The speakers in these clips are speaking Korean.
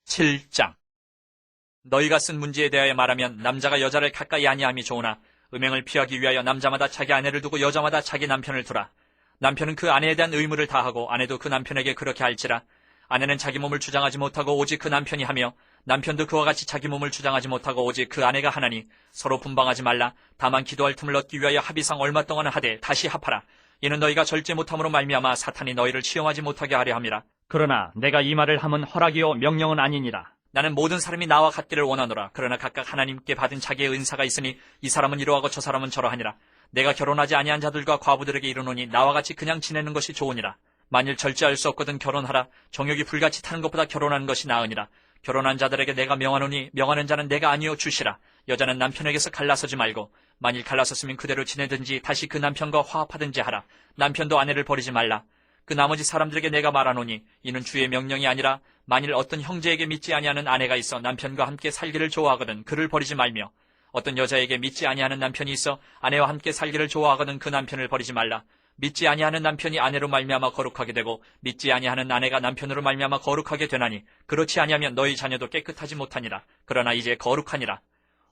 7장. 너희가 쓴 문제에 대하여 말하면 남자가 여자를 가까이 아니함이 좋으나 음행을 피하기 위하여 남자마다 자기 아내를 두고 여자마다 자기 남편을 두라. 남편은 그 아내에 대한 의무를 다하고 아내도 그 남편에게 그렇게 할지라. 아내는 자기 몸을 주장하지 못하고 오직 그 남편이 하며 남편도 그와 같이 자기 몸을 주장하지 못하고 오직 그 아내가 하나니 서로 분방하지 말라. 다만 기도할 틈을 얻기 위하여 합의상 얼마 동안은 하되 다시 합하라. 이는 너희가 절제 못함으로 말미암아 사탄이 너희를 시험하지 못하게 하려 함이라. 그러나 내가 이 말을 함은 허락이요 명령은 아니니라. 나는 모든 사람이 나와 같기를 원하노라. 그러나 각각 하나님께 받은 자기의 은사가 있으니 이 사람은 이러하고 저 사람은 저러하니라. 내가 결혼하지 아니한 자들과 과부들에게 이르노니 나와 같이 그냥 지내는 것이 좋으니라. 만일 절제할 수 없거든 결혼하라. 정욕이 불같이 타는 것보다 결혼하는 것이 나으니라. 결혼한 자들에게 내가 명하노니 명하는 자는 내가 아니요 주시라. 여자는 남편에게서 갈라서지 말고 만일 갈라섰으면 그대로 지내든지 다시 그 남편과 화합하든지 하라. 남편도 아내를 버리지 말라. 그 나머지 사람들에게 내가 말하노니 이는 주의 명령이 아니라 만일 어떤 형제에게 믿지 아니하는 아내가 있어 남편과 함께 살기를 좋아하거든 그를 버리지 말며 어떤 여자에게 믿지 아니하는 남편이 있어 아내와 함께 살기를 좋아하거든 그 남편을 버리지 말라. 믿지 아니하는 남편이 아내로 말미암아 거룩하게 되고 믿지 아니하는 아내가 남편으로 말미암아 거룩하게 되나니 그렇지 아니하면 너희 자녀도 깨끗하지 못하니라. 그러나 이제 거룩하니라.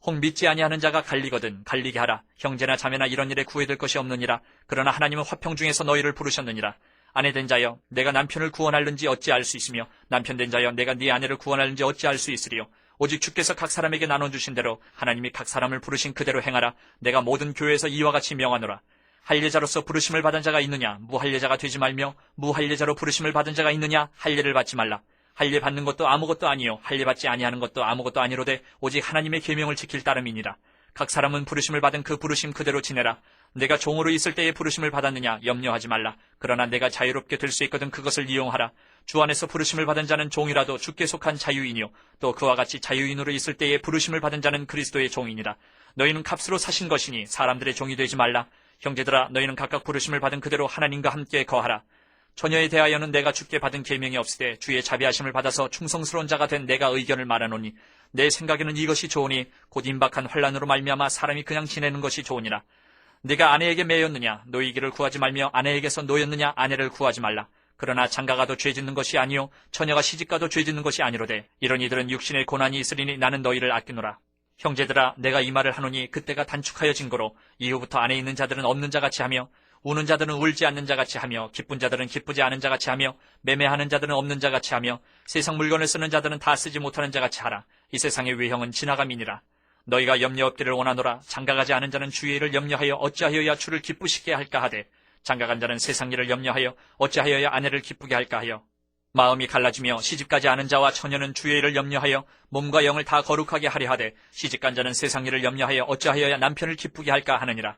혹 믿지 아니하는 자가 갈리거든 갈리게 하라. 형제나 자매나 이런 일에 구애될 것이 없느니라. 그러나 하나님은 화평 중에서 너희를 부르셨느니라. 아내된 자여 내가 남편을 구원할는지 어찌 알 수 있으며 남편된 자여 내가 네 아내를 구원할는지 어찌 알 수 있으리요. 오직 주께서 각 사람에게 나눠주신 대로 하나님이 각 사람을 부르신 그대로 행하라. 내가 모든 교회에서 이와 같이 명하노라. 할례자로서 부르심을 받은 자가 있느냐 무할례자가 되지 말며 무할례자로 부르심을 받은 자가 있느냐 할례를 받지 말라. 할례 받는 것도 아무것도 아니요 할례 받지 아니하는 것도 아무것도 아니로되 오직 하나님의 계명을 지킬 따름이니라. 각 사람은 부르심을 받은 그 부르심 그대로 지내라. 내가 종으로 있을 때에 부르심을 받았느냐 염려하지 말라. 그러나 내가 자유롭게 될 수 있거든 그것을 이용하라. 주 안에서 부르심을 받은 자는 종이라도 주께 속한 자유인이요 또 그와 같이 자유인으로 있을 때에 부르심을 받은 자는 그리스도의 종이니라. 너희는 값으로 사신 것이니 사람들의 종이 되지 말라. 형제들아 너희는 각각 부르심을 받은 그대로 하나님과 함께 거하라. 처녀에 대하여는 내가 주께 받은 계명이 없으되 주의 자비하심을 받아서 충성스러운 자가 된 내가 의견을 말하노니 내 생각에는 이것이 좋으니 곧 임박한 환난으로 말미암아 사람이 그냥 지내는 것이 좋으니라. 네가 아내에게 매였느냐 노이기를 구하지 말며 아내에게서 노였느냐 아내를 구하지 말라. 그러나 장가가도 죄짓는 것이 아니요 처녀가 시집가도 죄짓는 것이 아니로되 이런 이들은 육신의 고난이 있으리니 나는 너희를 아끼노라. 형제들아 내가 이 말을 하노니 그때가 단축하여진 거로 이후부터 안에 있는 자들은 없는 자같이 하며 우는 자들은 울지 않는 자같이 하며 기쁜 자들은 기쁘지 않은 자같이 하며 매매하는 자들은 없는 자같이 하며 세상 물건을 쓰는 자들은 다 쓰지 못하는 자같이 하라. 이 세상의 외형은 지나감이니라. 너희가 염려 없기를 원하노라. 장가가지 않은 자는 주의 일을 염려하여 어찌하여야 주를 기쁘시게 할까 하되 장가간 자는 세상 일을 염려하여 어찌하여야 아내를 기쁘게 할까 하여 마음이 갈라지며 시집가지 않은 자와 처녀는 주의 일을 염려하여 몸과 영을 다 거룩하게 하려 하되 시집간 자는 세상 일을 염려하여 어찌하여야 남편을 기쁘게 할까 하느니라.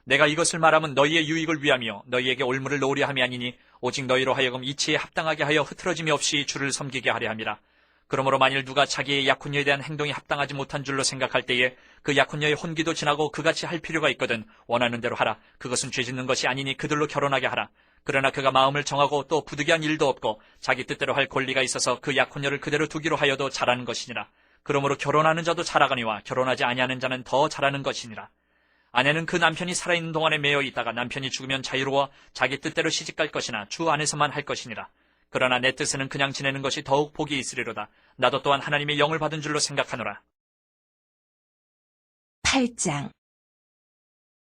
내가 이것을 말하면 너희의 유익을 위하며 너희에게 올무를 놓으려 함이 아니니 오직 너희로 하여금 이치에 합당하게 하여 흐트러짐이 없이 주를 섬기게 하려 함이라. 그러므로 만일 누가 자기의 약혼녀에 대한 행동이 합당하지 못한 줄로 생각할 때에 그 약혼녀의 혼기도 지나고 그같이 할 필요가 있거든 원하는 대로 하라. 그것은 죄짓는 것이 아니니 그들로 결혼하게 하라. 그러나 그가 마음을 정하고 또 부득이한 일도 없고 자기 뜻대로 할 권리가 있어서 그 약혼녀를 그대로 두기로 하여도 잘하는 것이니라. 그러므로 결혼하는 자도 잘하거니와 결혼하지 아니하는 자는 더 잘하는 것이니라. 아내는 그 남편이 살아있는 동안에 매여 있다가 남편이 죽으면 자유로워 자기 뜻대로 시집갈 것이나 주 안에서만 할 것이니라. 그러나 내 뜻에는 그냥 지내는 것이 더욱 복이 있으리로다. 나도 또한 하나님의 영을 받은 줄로 생각하노라. 8장.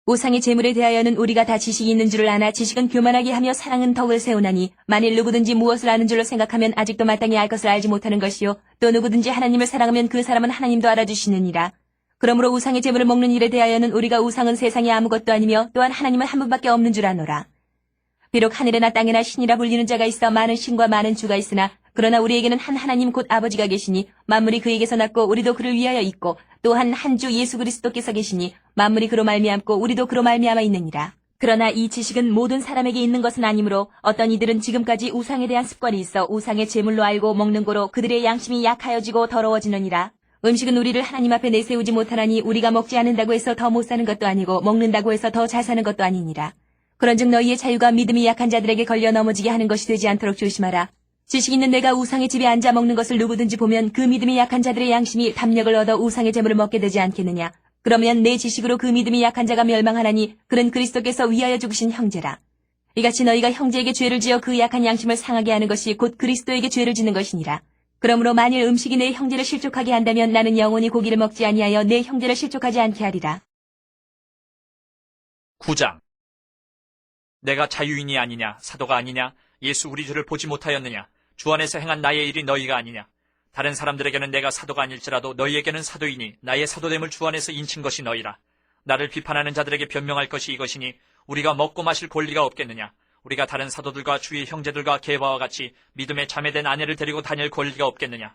우상의 재물에 대하여는 우리가 다 지식이 있는 줄을 아나 지식은 교만하게 하며 사랑은 덕을 세우나니 만일 누구든지 무엇을 아는 줄로 생각하면 아직도 마땅히 알 것을 알지 못하는 것이요 또 누구든지 하나님을 사랑하면 그 사람은 하나님도 알아주시느니라. 그러므로 우상의 재물을 먹는 일에 대하여는 우리가 우상은 세상에 아무것도 아니며 또한 하나님은 한 분밖에 없는 줄 아노라. 비록 하늘에나 땅에나 신이라 불리는 자가 있어 많은 신과 많은 주가 있으나 그러나 우리에게는 한 하나님 곧 아버지가 계시니 만물이 그에게서 났고 우리도 그를 위하여 있고 또한 한 주 예수 그리스도께서 계시니 만물이 그로 말미암고 우리도 그로 말미암아 있느니라. 그러나 이 지식은 모든 사람에게 있는 것은 아니므로 어떤 이들은 지금까지 우상에 대한 습관이 있어 우상의 제물로 알고 먹는 거로 그들의 양심이 약하여지고 더러워지느니라. 음식은 우리를 하나님 앞에 내세우지 못하나니 우리가 먹지 않는다고 해서 더 못 사는 것도 아니고 먹는다고 해서 더 잘 사는 것도 아니니라. 그런즉 너희의 자유가 믿음이 약한 자들에게 걸려 넘어지게 하는 것이 되지 않도록 조심하라. 지식 있는 내가 우상의 집에 앉아 먹는 것을 누구든지 보면 그 믿음이 약한 자들의 양심이 담력을 얻어 우상의 재물을 먹게 되지 않겠느냐. 그러면 내 지식으로 그 믿음이 약한 자가 멸망하나니 그는 그리스도께서 위하여 죽으신 형제라. 이같이 너희가 형제에게 죄를 지어 그 약한 양심을 상하게 하는 것이 곧 그리스도에게 죄를 짓는 것이니라. 그러므로 만일 음식이 내 형제를 실족하게 한다면 나는 영원히 고기를 먹지 아니하여 내 형제를 실족하지 않게 하리라. 9장. 내가 자유인이 아니냐, 사도가 아니냐, 예수 우리 주를 보지 못하였느냐, 주 안에서 행한 나의 일이 너희가 아니냐. 다른 사람들에게는 내가 사도가 아닐지라도 너희에게는 사도이니 나의 사도됨을 주 안에서 인친 것이 너희라. 나를 비판하는 자들에게 변명할 것이 이것이니 우리가 먹고 마실 권리가 없겠느냐. 우리가 다른 사도들과 주의 형제들과 게바와 같이 믿음에 자매된 아내를 데리고 다닐 권리가 없겠느냐.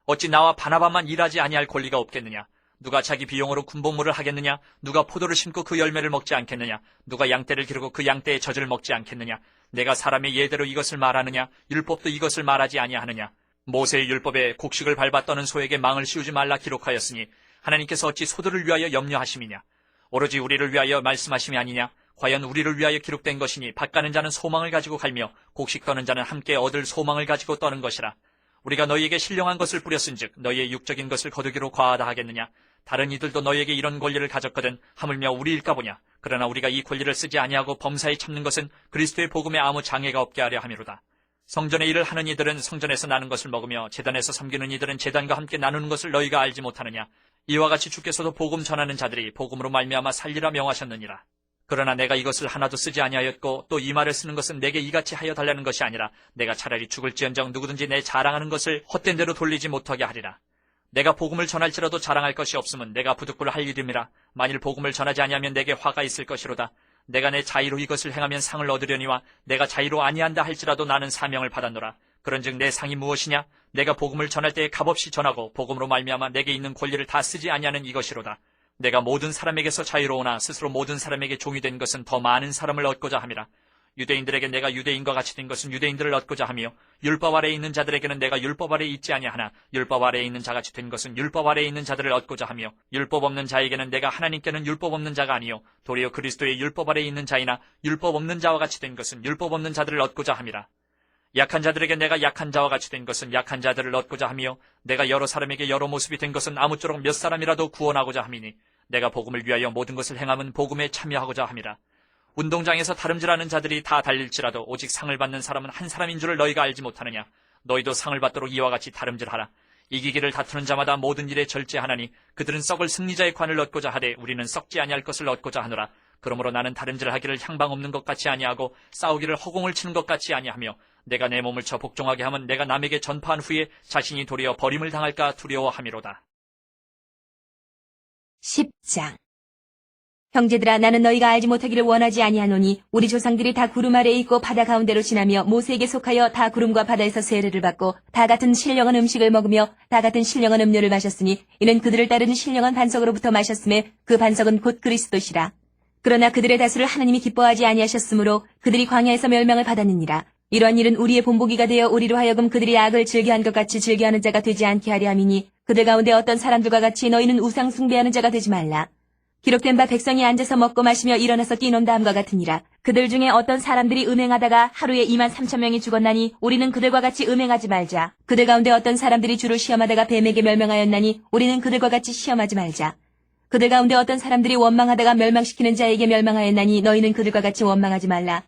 어찌 나와 바나바만 일하지 아니할 권리가 없겠느냐. 누가 자기 비용으로 군복무를 하겠느냐. 누가 포도를 심고 그 열매를 먹지 않겠느냐. 누가 양떼를 기르고 그 양떼의 젖을 먹지 않겠느냐. 내가 사람의 예대로 이것을 말하느냐. 율법도 이것을 말하지 아니하느냐. 모세의 율법에 곡식을 밟아 떠는 소에게 망을 씌우지 말라 기록하였으니 하나님께서 어찌 소들을 위하여 염려하심이냐. 오로지 우리를 위하여 말씀하심이 아니냐. 과연 우리를 위하여 기록된 것이니 밭 가는 자는 소망을 가지고 갈며 곡식 떠는 자는 함께 얻을 소망을 가지고 떠는 것이라. 우리가 너희에게 신령한 것을 뿌렸은즉 너희의 육적인 것을 거두기로 과하다 하겠느냐. 다른 이들도 너희에게 이런 권리를 가졌거든 하물며 우리일까 보냐. 그러나 우리가 이 권리를 쓰지 아니하고 범사에 참는 것은 그리스도의 복음에 아무 장애가 없게 하려 함이로다. 성전의 일을 하는 이들은 성전에서 나는 것을 먹으며 제단에서 섬기는 이들은 제단과 함께 나누는 것을 너희가 알지 못하느냐. 이와 같이 주께서도 복음 전하는 자들이 복음으로 말미암아 살리라 명하셨느니라. 그러나 내가 이것을 하나도 쓰지 아니하였고 또 이 말을 쓰는 것은 내게 이같이 하여 달라는 것이 아니라 내가 차라리 죽을지언정 누구든지 내 자랑하는 것을 헛된 대로 돌리지 못하게 하리라. 내가 복음을 전할지라도 자랑할 것이 없으면 내가 부득불 할 일임이라. 만일 복음을 전하지 아니하면 내게 화가 있을 것이로다. 내가 내 자의로 이것을 행하면 상을 얻으려니와 내가 자의로 아니한다 할지라도 나는 사명을 받았노라. 그런즉 내 상이 무엇이냐? 내가 복음을 전할 때에 값없이 전하고 복음으로 말미암아 내게 있는 권리를 다 쓰지 아니하는 이것이로다. 내가 모든 사람에게서 자유로우나 스스로 모든 사람에게 종이 된 것은 더 많은 사람을 얻고자 함이라. 유대인들에게 내가 유대인과 같이 된 것은 유대인들을 얻고자 하며 율법 아래에 있는 자들에게는 내가 율법 아래에 있지 아니하나 율법 아래에 있는 자같이 된 것은 율법 아래에 있는 자들을 얻고자 하며 율법 없는 자에게는 내가 하나님께는 율법 없는 자가 아니요 도리어 그리스도의 율법 아래에 있는 자이나 율법 없는 자와 같이 된 것은 율법 없는 자들을 얻고자 함이라. 약한 자들에게 내가 약한 자와 같이 된 것은 약한 자들을 얻고자 하며 내가 여러 사람에게 여러 모습이 된 것은 아무쪼록 몇 사람이라도 구원하고자 함이니 내가 복음을 위하여 모든 것을 행함은 복음에 참여하고자 함이라. 운동장에서 다름질하는 자들이 다 달릴지라도 오직 상을 받는 사람은 한 사람인 줄을 너희가 알지 못하느냐. 너희도 상을 받도록 이와 같이 다름질하라. 이기기를 다투는 자마다 모든 일에 절제하나니 그들은 썩을 승리자의 관을 얻고자 하되 우리는 썩지 아니할 것을 얻고자 하노라. 그러므로 나는 다름질하기를 향방 없는 것 같이 아니하고 싸우기를 허공을 치는 것 같이 아니하며 내가 내 몸을 쳐 복종하게 하면 내가 남에게 전파한 후에 자신이 도리어 버림을 당할까 두려워함이로다. 10장. 형제들아, 나는 너희가 알지 못하기를 원하지 아니하노니 우리 조상들이 다 구름 아래에 있고 바다 가운데로 지나며 모세에게 속하여 다 구름과 바다에서 세례를 받고 다 같은 신령한 음식을 먹으며 다 같은 신령한 음료를 마셨으니 이는 그들을 따르는 신령한 반석으로부터 마셨음에 그 반석은 곧 그리스도시라. 그러나 그들의 다수를 하나님이 기뻐하지 아니하셨으므로 그들이 광야에서 멸망을 받았느니라. 이러한 일은 우리의 본보기가 되어 우리로 하여금 그들이 악을 즐겨한 것 같이 즐겨하는 자가 되지 않게 하려 함이니 그들 가운데 어떤 사람들과 같이 너희는 우상 숭배하는 자가 되지 말라. 기록된 바 백성이 앉아서 먹고 마시며 일어나서 뛰논다 함과 같으니라. 그들 중에 어떤 사람들이 음행하다가 하루에 23,000명이 죽었나니 우리는 그들과 같이 음행하지 말자. 그들 가운데 어떤 사람들이 주를 시험하다가 뱀에게 멸망하였나니 우리는 그들과 같이 시험하지 말자. 그들 가운데 어떤 사람들이 원망하다가 멸망시키는 자에게 멸망하였나니 너희는 그들과 같이 원망하지 말라.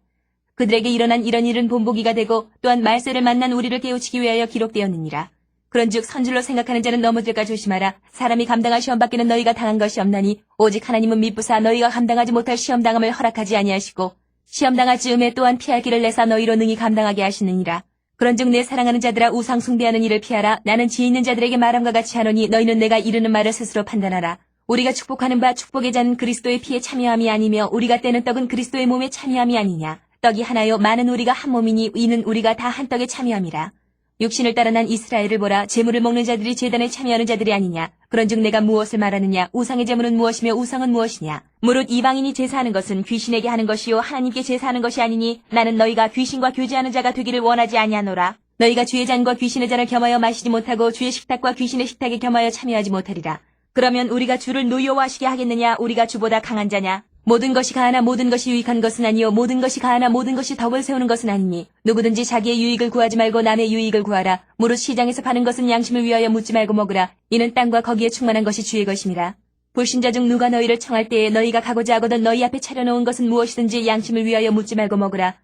그들에게 일어난 이런 일은 본보기가 되고 또한 말세를 만난 우리를 깨우치기 위하여 기록되었느니라. 그런즉 선줄로 생각하는 자는 넘어질까 조심하라. 사람이 감당할 시험 밖에는 너희가 당한 것이 없나니 오직 하나님은 미쁘사 너희가 감당하지 못할 시험당함을 허락하지 아니하시고 시험당할 즈음에 또한 피할 길을 내사 너희로 능히 감당하게 하시느니라. 그런즉 내 사랑하는 자들아, 우상 숭배하는 일을 피하라. 나는 지혜 있는 자들에게 말함과 같이 하노니 너희는 내가 이르는 말을 스스로 판단하라. 우리가 축복하는 바 축복의 잔은 그리스도의 피에 참여함이 아니며 우리가 떼는 떡은 그리스도의 몸에 참여함이 아니냐. 떡이 하나요 많은 우리가 한 몸이니 이는 우리가 다 한 떡에 참여함이라. 육신을 따라 난 이스라엘을 보라. 제물을 먹는 자들이 제단에 참여하는 자들이 아니냐. 그런즉 내가 무엇을 말하느냐. 우상의 제물은 무엇이며 우상은 무엇이냐. 무릇 이방인이 제사하는 것은 귀신에게 하는 것이요 하나님께 제사하는 것이 아니니 나는 너희가 귀신과 교제하는 자가 되기를 원하지 아니하노라. 너희가 주의 잔과 귀신의 잔을 겸하여 마시지 못하고 주의 식탁과 귀신의 식탁에 겸하여 참여하지 못하리라. 그러면 우리가 주를 노여워하시게 하겠느냐. 우리가 주보다 강한 자냐. 모든 것이 가하나 모든 것이 유익한 것은 아니요 모든 것이 가하나 모든 것이 덕을 세우는 것은 아니니 누구든지 자기의 유익을 구하지 말고 남의 유익을 구하라. 무릇 시장에서 파는 것은 양심을 위하여 묻지 말고 먹으라. 이는 땅과 거기에 충만한 것이 주의 것임이라. 불신자 중 누가 너희를 청할 때에 너희가 가고자 하거든 너희 앞에 차려놓은 것은 무엇이든지 양심을 위하여 묻지 말고 먹으라.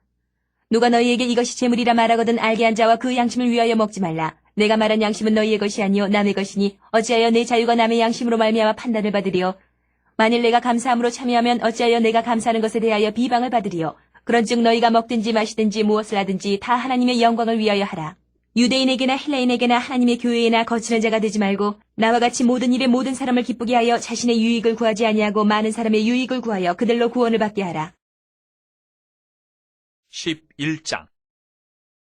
누가 너희에게 이것이 재물이라 말하거든 알게 한 자와 그 양심을 위하여 먹지 말라. 내가 말한 양심은 너희의 것이 아니요 남의 것이니 어찌하여 내 자유가 남의 양심으로 말미암아 판단을 받으리요. 만일 내가 감사함으로 참여하면 어찌하여 내가 감사하는 것에 대하여 비방을 받으리요. 그런즉 너희가 먹든지 마시든지 무엇을 하든지 다 하나님의 영광을 위하여 하라. 유대인에게나 헬라인에게나 하나님의 교회에나 거치는 자가 되지 말고 나와 같이 모든 일에 모든 사람을 기쁘게 하여 자신의 유익을 구하지 아니하고 많은 사람의 유익을 구하여 그들로 구원을 받게 하라. 11장.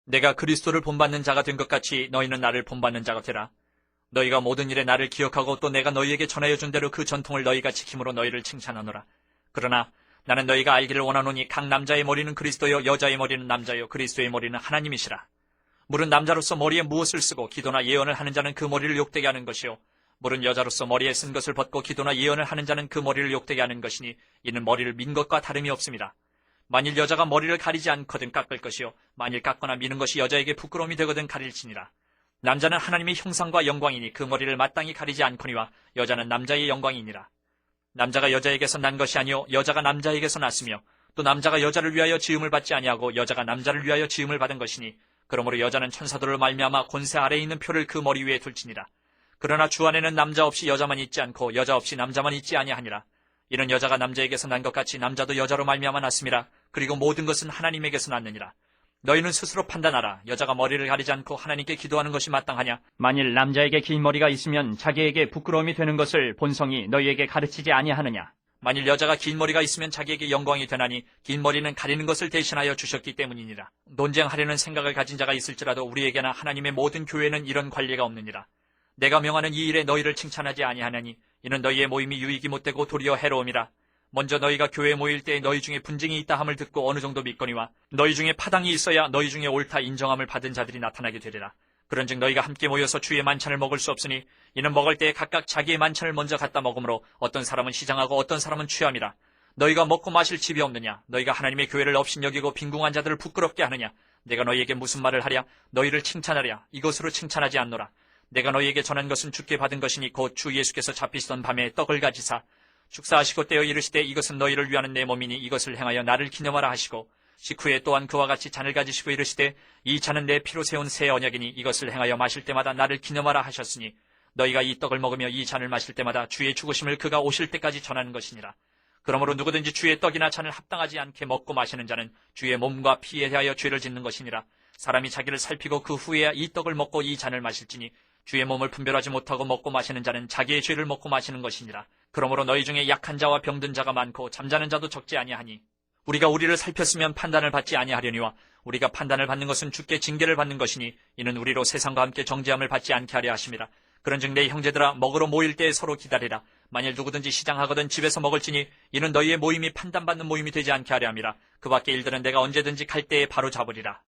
내가 그리스도를 본받는 자가 된 것 같이 너희는 나를 본받는 자가 되라. 너희가 모든 일에 나를 기억하고 또 내가 너희에게 전하여 준 대로 그 전통을 너희가 지킴으로 너희를 칭찬하노라. 그러나 나는 너희가 알기를 원하노니 각 남자의 머리는 그리스도요 여자의 머리는 남자요 그리스도의 머리는 하나님이시라. 물은 남자로서 머리에 무엇을 쓰고 기도나 예언을 하는 자는 그 머리를 욕되게 하는 것이요 물은 여자로서 머리에 쓴 것을 벗고 기도나 예언을 하는 자는 그 머리를 욕되게 하는 것이니 이는 머리를 민 것과 다름이 없습니다. 만일 여자가 머리를 가리지 않거든 깎을 것이요 만일 깎거나 미는 것이 여자에게 부끄러움이 되거든 가릴지니라. 남자는 하나님의 형상과 영광이니 그 머리를 마땅히 가리지 않거니와 여자는 남자의 영광이니라. 남자가 여자에게서 난 것이 아니요 여자가 남자에게서 났으며 또 남자가 여자를 위하여 지음을 받지 아니하고 여자가 남자를 위하여 지음을 받은 것이니 그러므로 여자는 천사들을 말미암아 권세 아래에 있는 표를 그 머리 위에 둘지니라. 그러나 주 안에는 남자 없이 여자만 있지 않고 여자 없이 남자만 있지 아니하니라. 이는 여자가 남자에게서 난 것 같이 남자도 여자로 말미암아 났음이라. 그리고 모든 것은 하나님에게서 났느니라. 너희는 스스로 판단하라. 여자가 머리를 가리지 않고 하나님께 기도하는 것이 마땅하냐? 만일 남자에게 긴 머리가 있으면 자기에게 부끄러움이 되는 것을 본성이 너희에게 가르치지 아니하느냐? 만일 여자가 긴 머리가 있으면 자기에게 영광이 되나니 긴 머리는 가리는 것을 대신하여 주셨기 때문이니라. 논쟁하려는 생각을 가진 자가 있을지라도 우리에게나 하나님의 모든 교회는 이런 관리가 없느니라. 내가 명하는 이 일에 너희를 칭찬하지 아니하나니 이는 너희의 모임이 유익이 못되고 도리어 해로움이라. 먼저 너희가 교회에 모일 때에 너희 중에 분쟁이 있다 함을 듣고 어느 정도 믿거니와 너희 중에 파당이 있어야 너희 중에 옳다 인정함을 받은 자들이 나타나게 되리라. 그런즉 너희가 함께 모여서 주의 만찬을 먹을 수 없으니 이는 먹을 때에 각각 자기의 만찬을 먼저 갖다 먹으므로 어떤 사람은 시장하고 어떤 사람은 취함이라. 너희가 먹고 마실 집이 없느냐? 너희가 하나님의 교회를 업신여기고 빈궁한 자들을 부끄럽게 하느냐? 내가 너희에게 무슨 말을 하랴? 너희를 칭찬하랴? 이것으로 칭찬하지 않노라. 내가 너희에게 전한 것은 주께 받은 것이니 곧 주 예수께서 잡히시던 밤에 떡을 가지사 축사하시고 떼어 이르시되 이것은 너희를 위하는 내 몸이니 이것을 행하여 나를 기념하라 하시고 식후에 또한 그와 같이 잔을 가지시고 이르시되 이 잔은 내 피로 세운 새 언약이니 이것을 행하여 마실 때마다 나를 기념하라 하셨으니 너희가 이 떡을 먹으며 이 잔을 마실 때마다 주의 죽으심을 그가 오실 때까지 전하는 것이니라. 그러므로 누구든지 주의 떡이나 잔을 합당하지 않게 먹고 마시는 자는 주의 몸과 피에 대하여 죄를 짓는 것이니라. 사람이 자기를 살피고 그 후에야 이 떡을 먹고 이 잔을 마실지니 주의 몸을 분별하지 못하고 먹고 마시는 자는 자기의 죄를 먹고 마시는 것이니라. 그러므로 너희 중에 약한 자와 병든 자가 많고 잠자는 자도 적지 아니하니 우리가 우리를 살폈으면 판단을 받지 아니하려니와 우리가 판단을 받는 것은 주께 징계를 받는 것이니 이는 우리로 세상과 함께 정죄함을 받지 않게 하려 하심이라. 그런즉 내 형제들아 먹으러 모일 때에 서로 기다리라. 만일 누구든지 시장하거든 집에서 먹을지니 이는 너희의 모임이 판단받는 모임이 되지 않게 하려 함이라. 그 밖의 일들은 내가 언제든지 갈 때에 바로 잡으리라.